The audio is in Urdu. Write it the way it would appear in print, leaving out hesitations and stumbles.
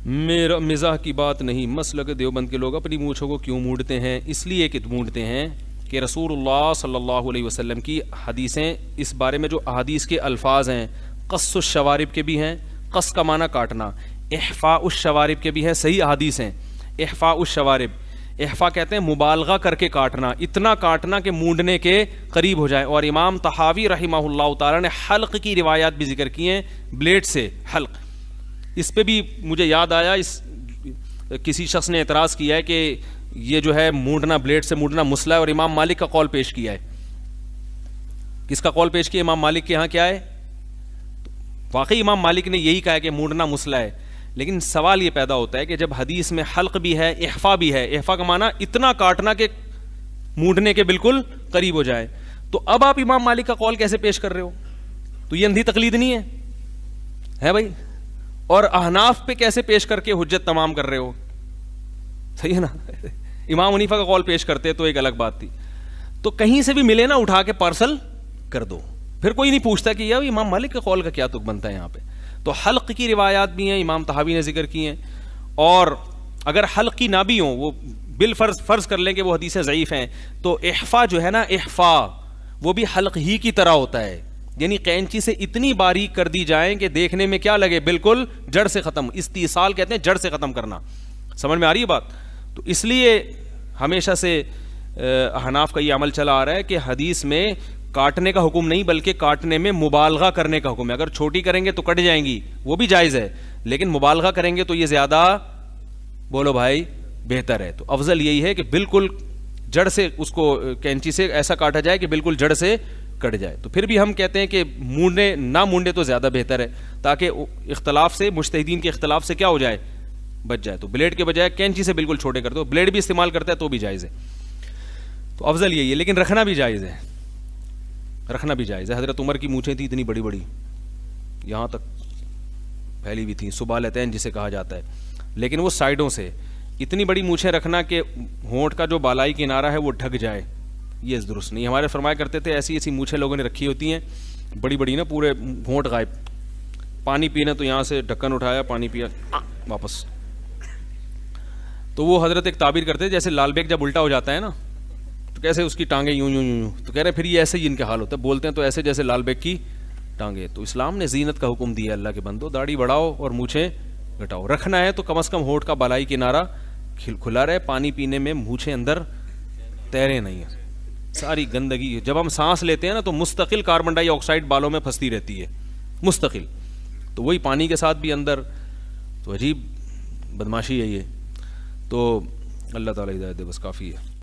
میرا مزاح کی بات نہیں، مسلک دیوبند کے لوگ اپنی مونچھوں کو کیوں مونڈتے ہیں؟ اس لیے کہ مونڈتے ہیں کہ رسول اللہ صلی اللہ علیہ وسلم کی حدیثیں اس بارے میں جو احادیث کے الفاظ ہیں، قص الشوارب کے بھی ہیں، قص کا معنی کاٹنا، احفاء الشوارب کے بھی ہیں، صحیح احادیث ہیں۔ احفاء الشوارب، احفاء کہتے ہیں مبالغہ کر کے کاٹنا، اتنا کاٹنا کہ مونڈنے کے قریب ہو جائے۔ اور امام طحاوی رحمہ اللہ تعالی نے حلق کی روایات بھی ذکر کی ہیں، بلیڈ سے حلق۔ اس پہ بھی مجھے یاد آیا، کسی شخص نے اعتراض کیا ہے کہ یہ جو ہے مونڈنا، بلیڈ سے مونڈنا مسئلہ ہے، اور امام مالک کا قول پیش کیا ہے۔ کس کا قول پیش کیا؟ امام مالک کے ہاں کیا ہے؟ واقعی امام مالک نے یہی کہا ہے کہ مونڈنا مسئلہ ہے، لیکن سوال یہ پیدا ہوتا ہے کہ جب حدیث میں حلق بھی ہے، احفا بھی ہے، احفا کا معنی اتنا کاٹنا کہ مونڈنے کے بالکل قریب ہو جائے، تو اب آپ امام مالک کا قول کیسے پیش کر رہے ہو؟ تو یہ اندھی تقلید نہیں ہے بھائی؟ اور احناف پہ کیسے پیش کر کے حجت تمام کر رہے ہو؟ صحیح ہے نا؟ امام حنیفہ کا قول پیش کرتے تو ایک الگ بات تھی۔ تو کہیں سے بھی ملے نا، اٹھا کے پارسل کر دو، پھر کوئی نہیں پوچھتا کہ یار امام مالک کے قول کا کیا تک بنتا ہے یہاں پہ۔ تو حلق کی روایات بھی ہیں، امام طحاوی نے ذکر کی ہیں، اور اگر حلق کی نہ بھی ہوں، وہ بالفرض فرض کر لیں کہ وہ حدیثیں ضعیف ہیں، تو احفا جو ہے نا، احفا وہ بھی حلق ہی کی طرح ہوتا ہے، یعنی قینچی سے اتنی باریک کر دی جائیں کہ دیکھنے میں کیا لگے، بالکل جڑ سے ختم۔ استیصال کہتے ہیں جڑ سے ختم کرنا۔ سمجھ میں آ رہی ہے بات؟ تو اس لیے ہمیشہ سے احناف کا یہ عمل چلا آ رہا ہے کہ حدیث میں کاٹنے کا حکم نہیں، بلکہ کاٹنے میں مبالغہ کرنے کا حکم ہے۔ اگر چھوٹی کریں گے تو کٹ جائیں گی، وہ بھی جائز ہے، لیکن مبالغہ کریں گے تو یہ زیادہ، بولو بھائی، بہتر ہے۔ تو افضل یہی ہے کہ بالکل جڑ سے اس کو کینچی سے ایسا کاٹا جائے کہ بالکل جڑ سے کٹ جائے۔ تو پھر بھی ہم کہتے ہیں کہ مونڈے نہ مونڈے تو زیادہ بہتر ہے، تاکہ اختلاف سے، مجتہدین کے اختلاف سے کیا ہو جائے، بچ جائے۔ تو بلیڈ کے بجائے کینچی سے بالکل چھوٹے کر دو، بلیڈ بھی استعمال کرتا ہے تو بھی جائز ہے۔ تو افضل یہی ہے، لیکن رکھنا بھی جائز ہے، رکھنا بھی جائز ہے۔ حضرت عمر کی مونچھیں تھیں اتنی بڑی بڑی، یہاں تک پھیلی ہوئی تھیں، سبالتین جسے کہا جاتا ہے، لیکن وہ سائڈوں سے اتنی بڑی مونچھیں رکھنا کہ ہونٹ کا جو بالائی کنارہ ہے وہ ڈھک جائے، یہ درست نہیں۔ ہمارے فرمایا کرتے تھے ایسی ایسی مونچھیں لوگوں نے رکھی ہوتی ہیں بڑی بڑی نا، پورے ہونٹ غائب، پانی پینا تو یہاں سے ڈھکن اٹھایا، پانی پیا واپس۔ تو وہ حضرت ایک تعبیر کرتے تھے، جیسے لال بیگ جب الٹا ہو جاتا ہے نا تو کیسے اس کی ٹانگیں یوں یوں یوں، تو کہہ رہے پھر یہ ایسے ہی ان کے حال ہوتا ہے، بولتے ہیں تو ایسے جیسے لال بیگ کی ٹانگیں۔ تو اسلام نے زینت کا حکم دیا، اللہ کے بندو داڑھی بڑھاؤ اور مونچھیں گھٹاؤ، رکھنا ہے تو کم از کم ہونٹ کا بالائی کنارہ کھلا رہے، پانی پینے میں مونچھیں اندر تیرے نہیں ہیں، ساری گندگی۔ جب ہم سانس لیتے ہیں نا تو مستقل کاربن ڈائی آکسائڈ بالوں میں پھنستی رہتی ہے، مستقل، تو وہی پانی کے ساتھ بھی اندر، تو عجیب بدماشی ہے یہ۔ تو اللہ تعالیٰ ہدایت دے، بس کافی ہے۔